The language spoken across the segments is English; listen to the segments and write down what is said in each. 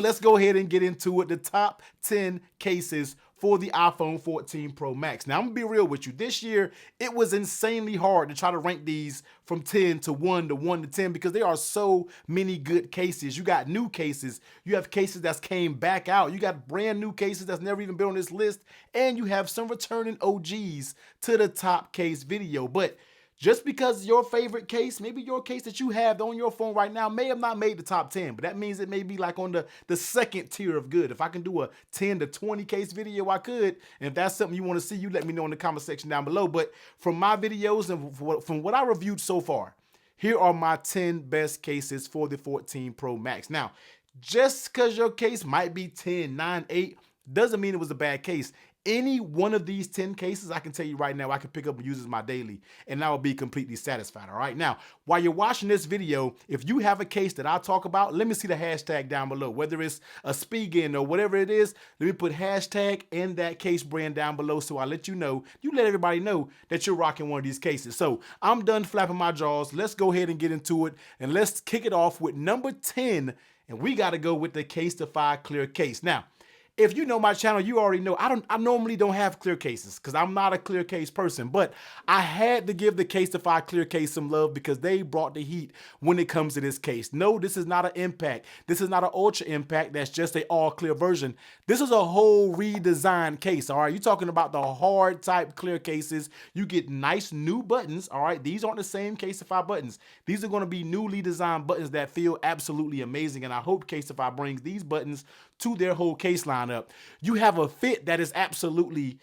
let's go ahead and get into it. The top 10 cases for the iPhone 14 Pro Max. Now, I'm gonna be real with you. This year, it was insanely hard to try to rank these from 10 to 1 to 1 to 10 because there are so many good cases. You got new cases, you have cases that's came back out, you got brand new cases that's never even been on this list, and you have some returning OGs to the top case video. But just because your favorite case, maybe your case that you have on your phone right now may have not made the top 10, but that means it may be like on the second tier of good. If I can do a 10 to 20 case video, I could. And if that's something you want to see, you let me know in the comment section down below. But from my videos and from what I reviewed so far, here are my 10 best cases for the 14 Pro Max. Now, just because your case might be 10, 9, 8, doesn't mean it was a bad case. Any one of these 10 cases, I can tell you right now, I can pick up and use as my daily, and I will be completely satisfied, all right? Now, while you're watching this video, if you have a case that I talk about, let me see the hashtag down below. Whether it's a Spigen or whatever it is, let me put hashtag and that case brand down below so I let you know, you let everybody know that you're rocking one of these cases. So I'm done flapping my jaws. Let's go ahead and get into it, and let's kick it off with number 10, and we got to go with the Casetify Clear Case. Now, if you know my channel, you already know I normally don't have clear cases because I'm not a clear case person, but I had to give the Casetify Clear Case some love because they brought the heat when it comes to this case. No, this is not an impact. This is not an ultra impact. That's just a all clear version. This is a whole redesigned case. All right, you're talking about the hard type clear cases. You get nice new buttons. All right, these aren't the same Casetify buttons. These are going to be newly designed buttons that feel absolutely amazing, and I hope Casetify brings these buttons to their whole case lineup. You have a fit that is absolutely,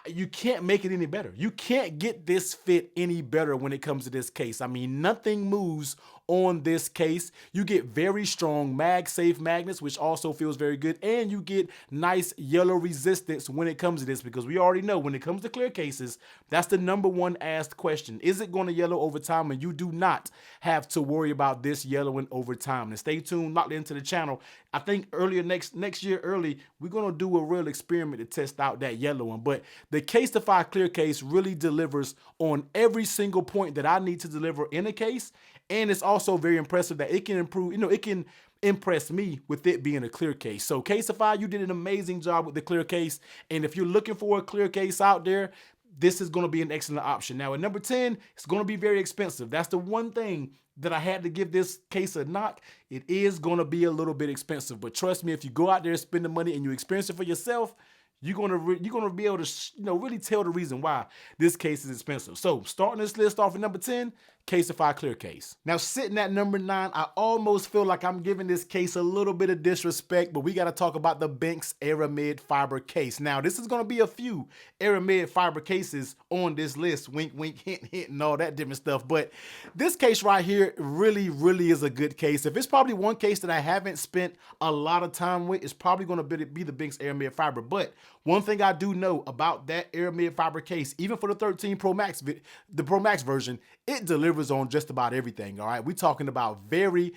you can't make it any better. You can't get this fit any better when it comes to this case. I mean, nothing moves on this case. You get very strong MagSafe magnets, which also feels very good, and you get nice yellow resistance when it comes to this, because we already know when it comes to clear cases, that's the number one asked question. Is it going to yellow over time? And you do not have to worry about this yellowing over time. And stay tuned, locked into the channel. I think earlier next year early, we're going to do a real experiment to test out that yellowing. But the Casetify Clear Case really delivers on every single point that I need to deliver in a case. And it's also very impressive that it can improve, it can impress me with it being a clear case. So Casetify, you did an amazing job with the clear case. And if you're looking for a clear case out there, this is going to be an excellent option. Now at number 10, it's going to be very expensive. That's the one thing that I had to give this case a knock. It is going to be a little bit expensive, but trust me, if you go out there and spend the money and you experience it for yourself, you're gonna be able to really tell the reason why this case is expensive. So starting this list off at number 10, Casetify Clear Case. Now sitting at number 9, I almost feel like I'm giving this case a little bit of disrespect, but we got to talk about the Benks Aramid fiber case. Now this is going to be a few Aramid fiber cases on this list, wink wink, hint hint, and all that different stuff, but this case right here really is a good case. If it's probably one case that I haven't spent a lot of time with, it's probably going to be the Benks Aramid fiber. But one thing I do know about that Aramid fiber case, even for the 13 Pro Max, the Pro Max version, it delivers on just about everything. All right, we're talking about very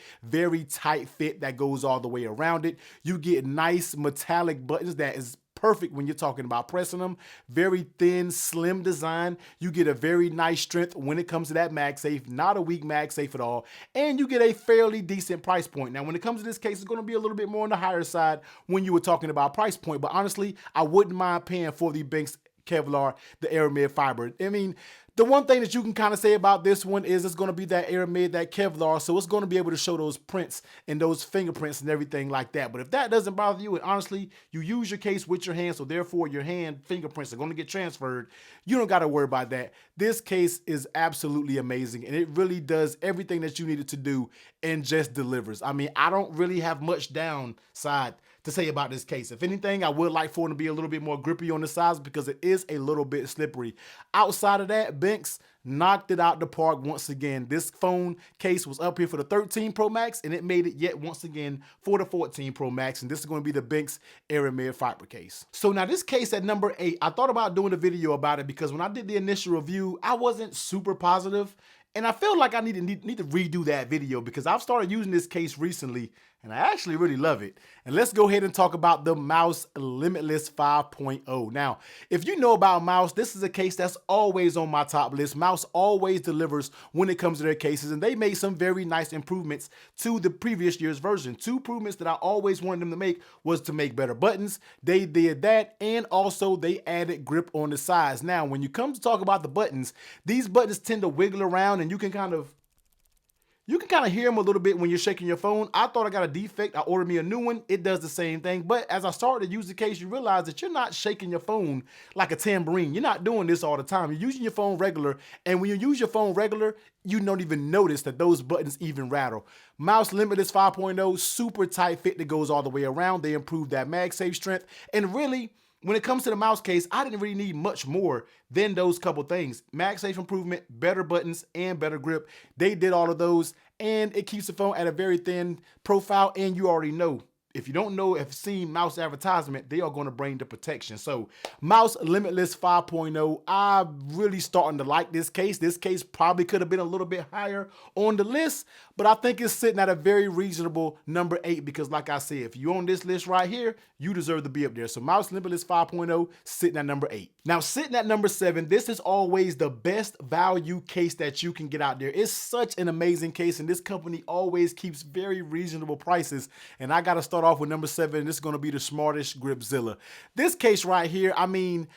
tight fit that goes all the way around it. You get nice metallic buttons that is perfect when you're talking about pressing them. Very thin, slim design. You get a very nice strength when it comes to that MagSafe, not a weak MagSafe at all. And you get a fairly decent price point. Now, when it comes to this case, it's going to be a little bit more on the higher side when you were talking about price point. But honestly, I wouldn't mind paying for the Benks Kevlar, the Aramid fiber. I mean, the one thing that you can kind of say about this one is it's going to be that Aramid, that Kevlar, so it's going to be able to show those prints and those fingerprints and everything like that. But if that doesn't bother you, and honestly, you use your case with your hand, so therefore your hand fingerprints are going to get transferred, you don't got to worry about that. This case is absolutely amazing, and it really does everything that you need it to do and just delivers. I mean, I don't really have much downside to say about this case. If anything, I would like for it to be a little bit more grippy on the sides because it is a little bit slippery. Outside of that, Benks knocked it out the park once again. This phone case was up here for the 13 Pro Max, and it made it yet once again for the 14 Pro Max, and this is going to be the Benks Aramid fiber case. So now this case at number 8, I thought about doing a video about it because when I did the initial review, I wasn't super positive. And I feel like I need to redo that video because I've started using this case recently and I actually really love it. And let's go ahead and talk about the Mous Limitless 5.0. Now, if you know about Mous, this is a case that's always on my top list. Mous always delivers when it comes to their cases, and they made some very nice improvements to the previous year's version. Two improvements that I always wanted them to make was to make better buttons. They did that, and also they added grip on the sides. Now, when you come to talk about the buttons, these buttons tend to wiggle around, and you can kind of hear them a little bit when you're shaking your phone. I thought I got a defect. I ordered me a new one. It does the same thing. But as I started to use the case, you realize that you're not shaking your phone like a tambourine. You're not doing this all the time. You're using your phone regular. And when you use your phone regular, you don't even notice that those buttons even rattle. Mous Limitless 5.0, super tight fit that goes all the way around. They improved that MagSafe strength. And really, when it comes to the mouse case, I didn't really need much more than those couple things. MagSafe improvement, better buttons, and better grip. They did all of those, and it keeps the phone at a very thin profile, and you already know. If you don't know, if seen Mous advertisement, they are going to bring the protection. So Mous Limitless 5.0, I'm really starting to like this case. This case probably could have been a little bit higher on the list, but I think it's sitting at a very reasonable number 8 because like I said, if you're on this list right here, you deserve to be up there. So Mous Limitless 5.0 sitting at number 8. Now sitting at number 7, this is always the best value case that you can get out there. It's such an amazing case, and this company always keeps very reasonable prices, and I got to start off with number 7. This is going to be the Smartest Gripzilla. This case right here, I mean,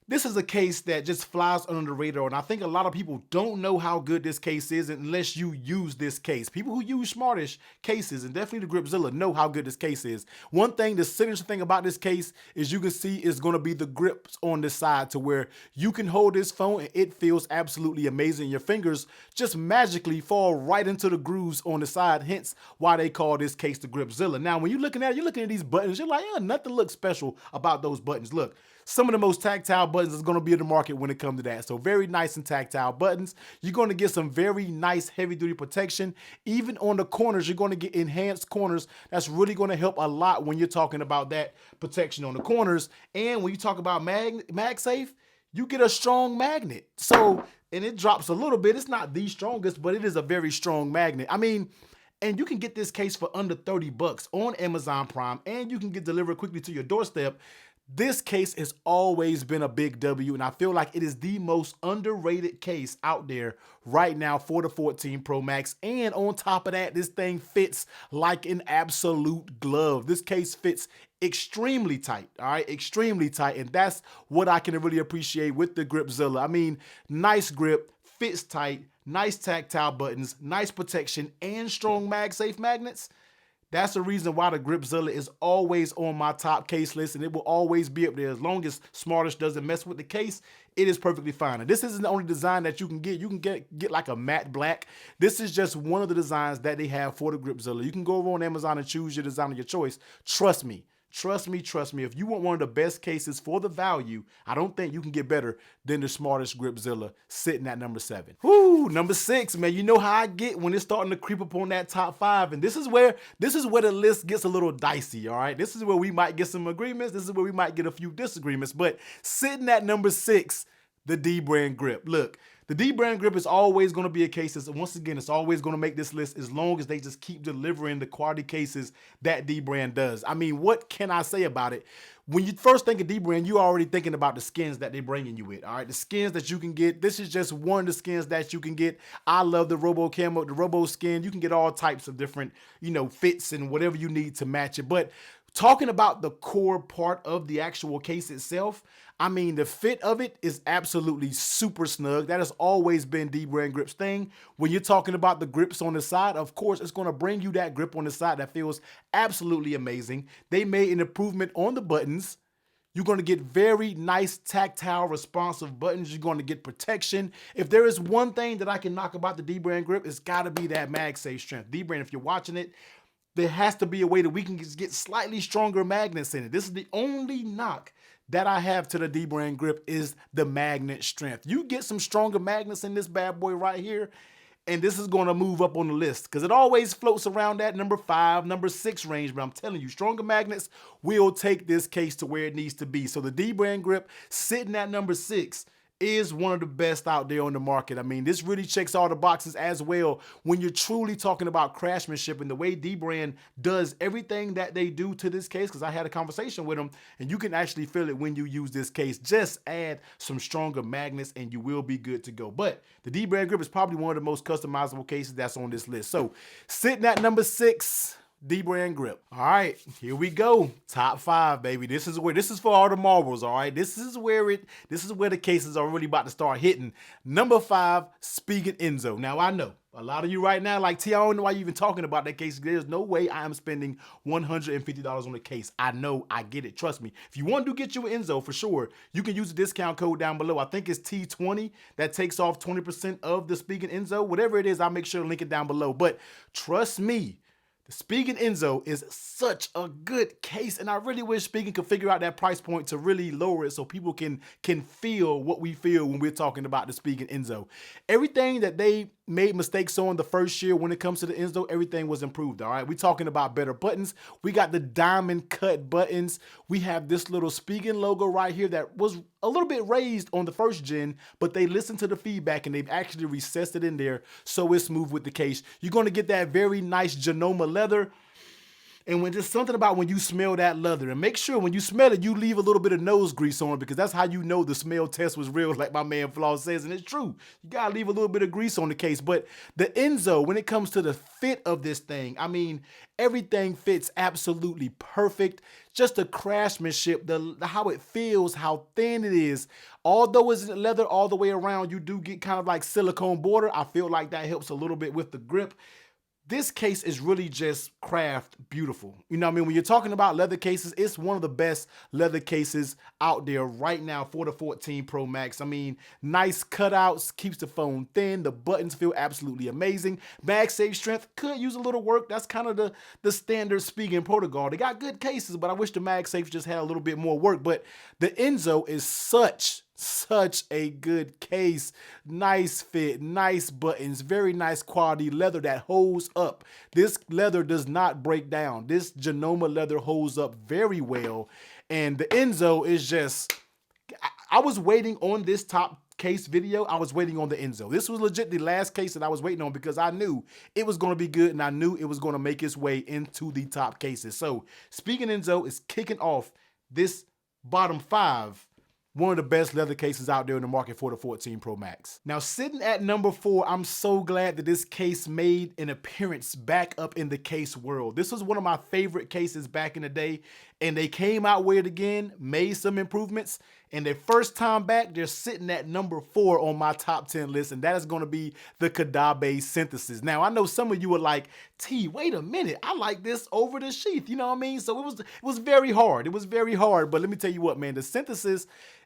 this is a case that just flies under the radar, and I think a lot of people don't know how good this case is unless you use this case. People who use Smartish cases, and definitely the Gripzilla, know how good this case is. One thing, the signature thing about this case is you can see is going to be the grips on the side to where you can hold this phone and it feels absolutely amazing. Your fingers just magically fall right into the grooves on the side, hence why they call this case the Gripzilla. Now, when you're looking at these buttons, you're like, nothing looks special about those buttons. Look, some of the most tactile buttons is going to be in the market when it comes to that. So very nice and tactile buttons. You're going to get some very nice heavy duty protection. Even on the corners, you're going to get enhanced corners. That's really going to help a lot when you're talking about that protection on the corners. And when you talk about MagSafe, you get a strong magnet. So, and it drops a little bit. It's not the strongest, but it is a very strong magnet. I mean, and you can get this case for under 30 bucks on Amazon Prime, and you can get delivered quickly to your doorstep. This case has always been a big W, and I feel like it is the most underrated case out there right now for the 14 Pro Max. And on top of that, this thing fits like an absolute glove. This case fits extremely tight, all right? Extremely tight, and that's what I can really appreciate with the Gripzilla. I mean, nice grip, fits tight, nice tactile buttons, nice protection, and strong MagSafe magnets. That's the reason why the Gripzilla is always on my top case list, and it will always be up there. As long as Smartish doesn't mess with the case, it is perfectly fine. And this isn't the only design that you can get. You can get like a matte black. This is just one of the designs that they have for the Gripzilla. You can go over on Amazon and choose your design of your choice. Trust me. Trust me, trust me. If you want one of the best cases for the value, I don't think you can get better than the Smartest Gripzilla sitting at number 7. Whoo, number 6, man. You know how I get when it's starting to creep up on that top 5. And this is where the list gets a little dicey, all right? This is where we might get some agreements. This is where we might get a few disagreements. But sitting at number 6, the D-brand grip. Look, the D-brand grip is always going to be a case that's, once again, it's always going to make this list as long as they just keep delivering the quality cases that D-brand does. I mean, what can I say about it? When you first think of D-brand, you're already thinking about the skins that they're bringing you with, all right? The skins that you can get. This is just one of the skins that you can get. I love the Robo Camo, the Robo skin. You can get all types of different, fits and whatever you need to match it. But talking about the core part of the actual case itself, I mean, the fit of it is absolutely super snug. That has always been D-brand grip's thing. When you're talking about the grips on the side, of course, it's going to bring you that grip on the side that feels absolutely amazing. They made an improvement on the buttons. You're going to get very nice tactile responsive buttons. You're going to get protection. If there is one thing that I can knock about the D-brand grip, it's got to be that MagSafe strength. D-brand, if you're watching it, there has to be a way that we can get slightly stronger magnets in it. This is the only knock that I have to the D-brand grip is the magnet strength. You get some stronger magnets in this bad boy right here, and this is going to move up on the list because it always floats around that number 5, number 6 range. But I'm telling you, stronger magnets will take this case to where it needs to be. So the D-brand grip sitting at number 6 is one of the best out there on the market. I mean, this really checks all the boxes as well when you're truly talking about craftsmanship and the way D-Brand does everything that they do to this case, because I had a conversation with them, and you can actually feel it when you use this case. Just add some stronger magnets and you will be good to go. But the D-Brand grip is probably one of the most customizable cases that's on this list. So sitting at number 6, D-Brand grip. All right, here we go. Top 5, baby. This is for all the marbles, all right? This is where the cases are really about to start hitting. Number 5, Spigen Enzo. Now, I know a lot of you right now like, T, I don't know why you're even talking about that case. There's no way I am spending $150 on the case. I know, I get it. Trust me. If you want to get you an Enzo, for sure, you can use the discount code down below. I think it's T20 that takes off 20% of the Spigen Enzo. Whatever it is, I'll make sure to link it down below. But trust me, the Spigen Enzo is such a good case, and I really wish Spigen could figure out that price point to really lower it so people can feel what we feel when we're talking about the Spigen Enzo. Everything that they made mistakes on the first year when it comes to the Enzo, everything was improved, all right? We're talking about better buttons. We got the diamond cut buttons. We have this little Spigen logo right here that was a little bit raised on the first gen, but they listened to the feedback and they've actually recessed it in there so it's smooth with the case. You're going to get that very nice Genoma leather. And when there's something about when you smell that leather, and make sure when you smell it, you leave a little bit of nose grease on it, because that's how you know the smell test was real, like my man Flaw says, and it's true. You gotta leave a little bit of grease on the case. But the Enzo, when it comes to the fit of this thing, I mean, everything fits absolutely perfect. Just the craftsmanship, the how it feels, how thin it is. Although it's leather all the way around, you do get kind of like silicone border. I feel like that helps a little bit with the grip. This case is really just craft beautiful. You know what I mean? When you're talking about leather cases, it's one of the best leather cases out there right now for the 14 Pro Max. I mean, nice cutouts, keeps the phone thin. The buttons feel absolutely amazing. MagSafe strength could use a little work. That's kind of the standard Spigen protocol. They got good cases, but I wish the MagSafe just had a little bit more work. But the Enzo is such a good case. Nice fit, nice buttons, very nice quality leather that holds up. This leather does not break down. This Genoma leather holds up very well. And the Enzo is just, I was waiting on this top case video. I was waiting on the Enzo. This was legit the last case that I was waiting on, because I knew it was going to be good and I knew it was going to make its way into the top cases. So Spigen Enzo is kicking off this bottom 5. One of the best leather cases out there in the market for the 14 Pro Max. Now, sitting at number 4, I'm so glad that this case made an appearance back up in the case world. This was one of my favorite cases back in the day, and they came out with it again, made some improvements, and their first time back, they're sitting at number 4 on my top 10 list, and that is going to be the Kadabe Synthesis. Now, I know some of you were like, T, wait a minute, I like this over the Sheath, you know what I mean? So it was very hard. It was very hard, but let me tell you what, man, the Synthesis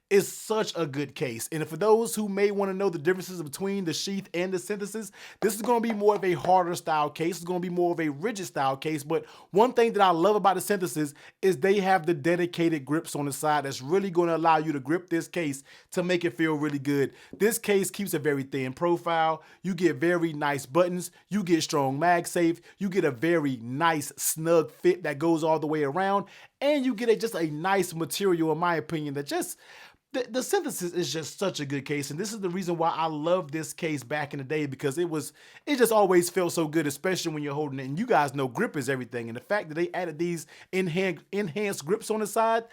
is such a good case. And for those who may want to know the differences between the Sheath and the Synthesis, this is going to be more of a harder style case. It's going to be more of a rigid style case. But one thing that I love about the Synthesis is they have the dedicated grips on the side that's really going to allow you to grip this case to make it feel really good. This case keeps a very thin profile. You get very nice buttons. You get strong MagSafe. You get a very nice snug fit that goes all the way around. And you get just a nice material, in my opinion, that just... The Synthesis is just such a good case, and this is the reason why I love this case back in the day, because it just always felt so good, especially when you're holding it. And you guys know grip is everything, and the fact that they added these enhanced grips on the side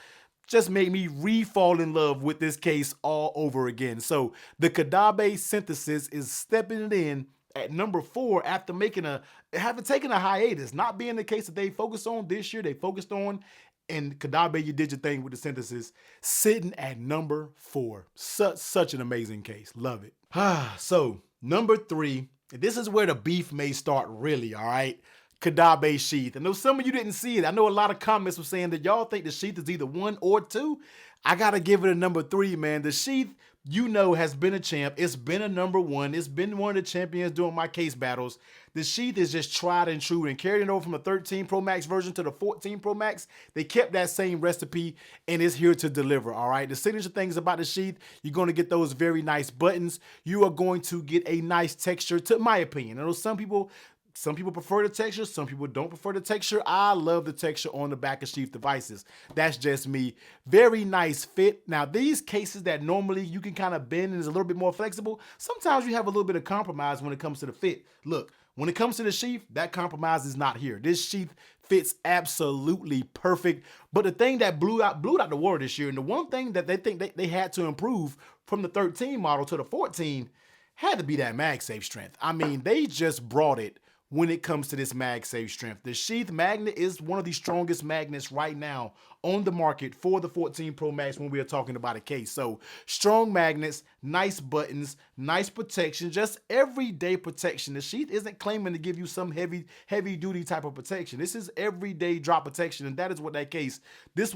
just made me re-fall in love with this case all over again. So the Kadabe Synthesis is stepping it in at number 4 after having taken a hiatus, not being the case that they focused on this year. They focused on, and Kadabe, you did your thing with the Synthesis, sitting at number 4. Such an amazing case. Love it. So, number 3, and this is where the beef may start really, all right? Kadabe Sheath. I know some of you didn't see it. I know a lot of comments were saying that y'all think the Sheath is either 1 or 2. I got to give it a number 3, man. The Sheath, you know, has been a champ. It's been a number 1. It's been one of the champions during my case battles. The Sheath is just tried and true, and carrying it over from the 13 Pro Max version to the 14 Pro Max, they kept that same recipe, and it's here to deliver, all right? The signature things about the Sheath, you're going to get those very nice buttons. You are going to get a nice texture, to my opinion. I know some people Some people prefer the texture. Some people don't prefer the texture. I love the texture on the back of sheath devices. That's just me. Very nice fit. Now, these cases that normally you can kind of bend and is a little bit more flexible, sometimes you have a little bit of compromise when it comes to the fit. Look, when it comes to the sheath, that compromise is not here. This sheath fits absolutely perfect. But the thing that blew out the water this year, and the one thing that they think they had to improve from the 13 model to the 14 had to be that MagSafe strength. I mean, they just brought it when it comes to this MagSafe strength. The sheath magnet is one of the strongest magnets right now on the market for the 14 Pro Max when we are talking about a case. So strong magnets, nice buttons, nice protection, just everyday protection. The sheath isn't claiming to give you some heavy duty type of protection. This is everyday drop protection, and that is what that case, this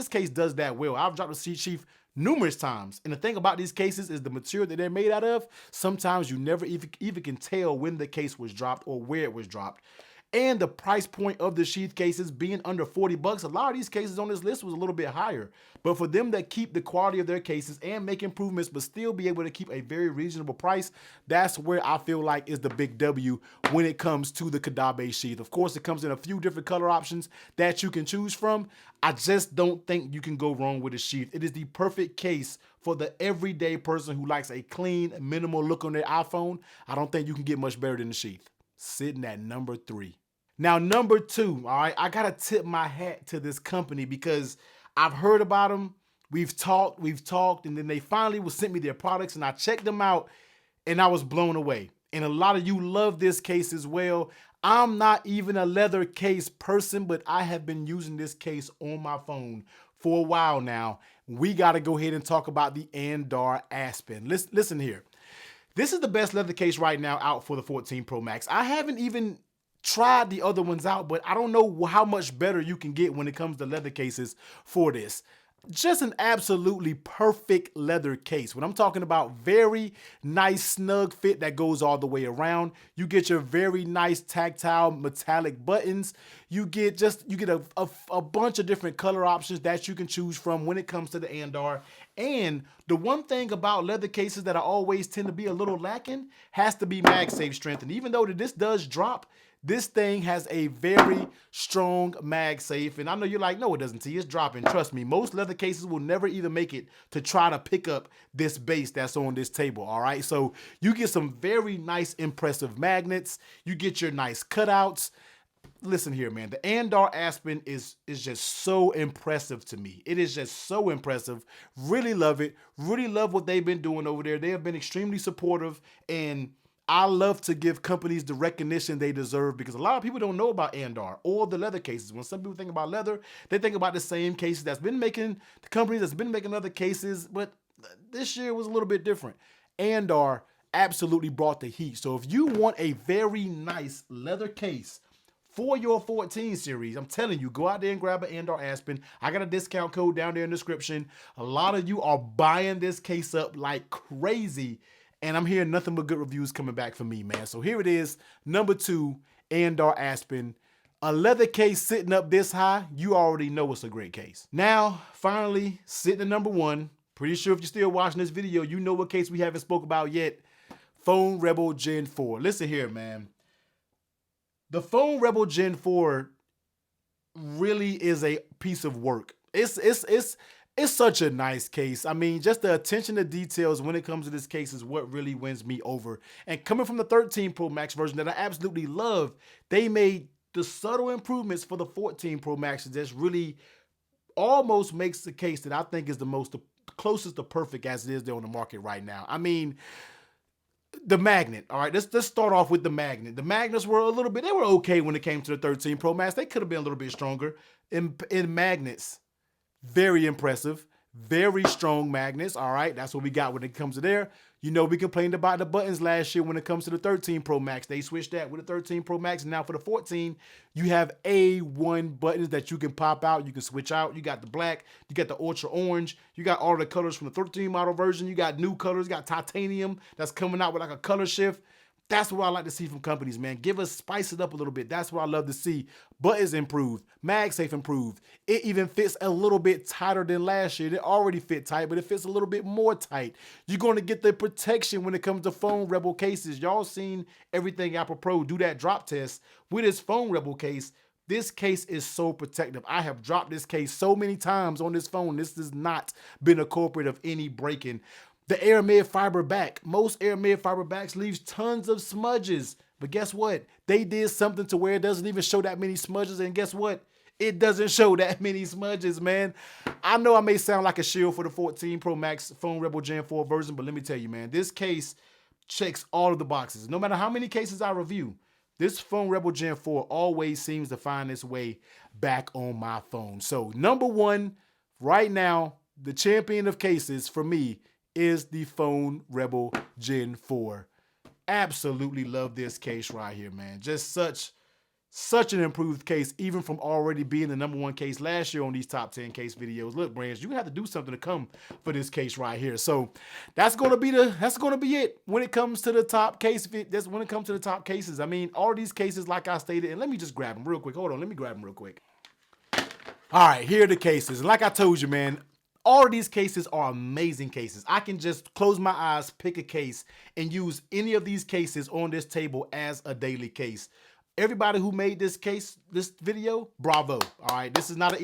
case does that well. I've dropped the sheath numerous times. And the thing about these cases is the material that they're made out of, sometimes you never even can tell when the case was dropped or where it was dropped. And the price point of the sheath cases being under 40 bucks, a lot of these cases on this list was a little bit higher. But for them to keep the quality of their cases and make improvements, but still be able to keep a very reasonable price, that's where I feel like is the big W when it comes to the Kadabe sheath. Of course, it comes in a few different color options that you can choose from. I just don't think you can go wrong with a sheath. It is the perfect case for the everyday person who likes a clean, minimal look on their iPhone. I don't think you can get much better than the sheath. Sitting at number 3. Now, number 2, all right, I gotta tip my hat to this company because I've heard about them. We've talked, and then they finally sent me their products, and I checked them out, and I was blown away. And a lot of you love this case as well. I'm not even a leather case person, but I have been using this case on my phone for a while now. We gotta go ahead and talk about the Andar Aspen. Listen here. This is the best leather case right now out for the 14 Pro Max. I haven't even tried the other ones out, but I don't know how much better you can get when it comes to leather cases for this. Just an absolutely perfect leather case. When I'm talking about very nice snug fit that goes all the way around, you get your very nice tactile metallic buttons. You get a bunch of different color options that you can choose from when it comes to the Andar. And the one thing about leather cases that I always tend to be a little lacking has to be MagSafe strength. And even though this does drop, this thing has a very strong MagSafe, and I know you're like, no, it doesn't, T. It's dropping. Trust me, most leather cases will never even make it to try to pick up this base that's on this table, all right? So you get some very nice, impressive magnets. You get your nice cutouts. Listen here, man. The Andar Aspen is just so impressive to me. It is just so impressive. Really love it. Really love what they've been doing over there. They have been extremely supportive, and I love to give companies the recognition they deserve because a lot of people don't know about Andar or the leather cases. When some people think about leather, they think about the same cases the companies that's been making other cases, but this year was a little bit different. Andar absolutely brought the heat. So if you want a very nice leather case for your 14 series, I'm telling you, go out there and grab an Andar Aspen. I got a discount code down there in the description. A lot of you are buying this case up like crazy, and I'm hearing nothing but good reviews coming back from me, man. So here it is, number 2, Andar Aspen. A leather case sitting up this high, you already know it's a great case. Now, finally, sitting at number 1. Pretty sure if you're still watching this video, you know what case we haven't spoke about yet. Phone Rebel Gen 4. Listen here, man. The Phone Rebel Gen 4 really is a piece of work. It's such a nice case. I mean, just the attention to details when it comes to this case is what really wins me over. And coming from the 13 Pro Max version that I absolutely love, they made the subtle improvements for the 14 Pro Max that just really almost makes the case that I think is the closest to perfect as it is there on the market right now. I mean, the magnet, all right, let's start off with the magnet. The magnets were they were okay when it came to the 13 Pro Max. They could have been a little bit stronger in magnets. Very impressive, very strong magnets, all right? That's what we got when it comes to there. You know, we complained about the buttons last year when it comes to the 13 Pro Max. They switched that with the 13 Pro Max, and now for the 14, you have A1 buttons that you can pop out, you can switch out. You got the black, you got the ultra orange, you got all the colors from the 13 model version, you got new colors, you got titanium that's coming out with like a color shift. That's what I like to see from companies, man. Give us, spice it up a little bit. That's what I love to see. Buttons improved. MagSafe improved. It even fits a little bit tighter than last year. It already fit tight, but it fits a little bit more tight. You're going to get the protection when it comes to Phone Rebel cases. Y'all seen everything Apple Pro do that drop test with his Phone Rebel case. This case is so protective. I have dropped this case so many times on this phone. This has not been a culprit of any breaking. The Aramid fiber back. Most Aramid fiber backs leaves tons of smudges. But guess what? They did something to where it doesn't even show that many smudges. And guess what? It doesn't show that many smudges, man. I know I may sound like a shield for the 14 Pro Max Phone Rebel Gen 4 version, but let me tell you, man, this case checks all of the boxes. No matter how many cases I review, this Phone Rebel Gen 4 always seems to find its way back on my phone. So number one, right now, the champion of cases for me is the Phone Rebel Gen 4. Absolutely love this case right here, man. Just such an improved case, even from already being the number one case last year on these top 10 case videos. Look, brands, you're gonna have to do something to come for this case right here. So that's gonna be it when it comes to the top case. That's when it comes to the top cases. I mean, all these cases, like I stated, and let me just grab them real quick. Hold on, let me grab them real quick. All right, here are the cases. And like I told you, man, all of these cases are amazing cases. I can just close my eyes, pick a case, and use any of these cases on this table as a daily case. Everybody who made this video, bravo. All right, this is not an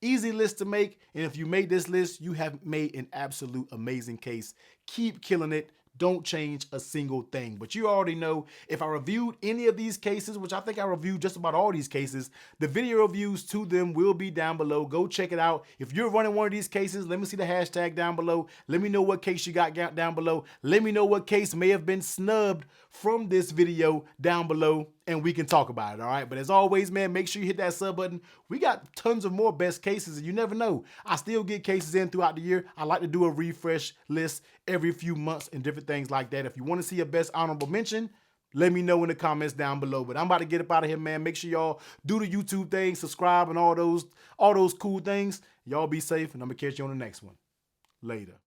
easy list to make. And if you made this list, you have made an absolute amazing case. Keep killing it. Don't change a single thing. But you already know, if I reviewed any of these cases, which I think I reviewed just about all these cases, the video reviews to them will be down below. Go check it out. If you're running one of these cases, let me see the hashtag down below. Let me know what case you got down below. Let me know what case may have been snubbed from this video down below, and we can talk about it, all right? But as always, man, make sure you hit that sub button. We got tons of more best cases, and you never know. I still get cases in throughout the year. I like to do a refresh list every few months and different things like that. If you want to see a best honorable mention, let me know in the comments down below. But I'm about to get up out of here, man. Make sure y'all do the YouTube thing, subscribe, and all those cool things. Y'all be safe, and I'm going to catch you on the next one. Later.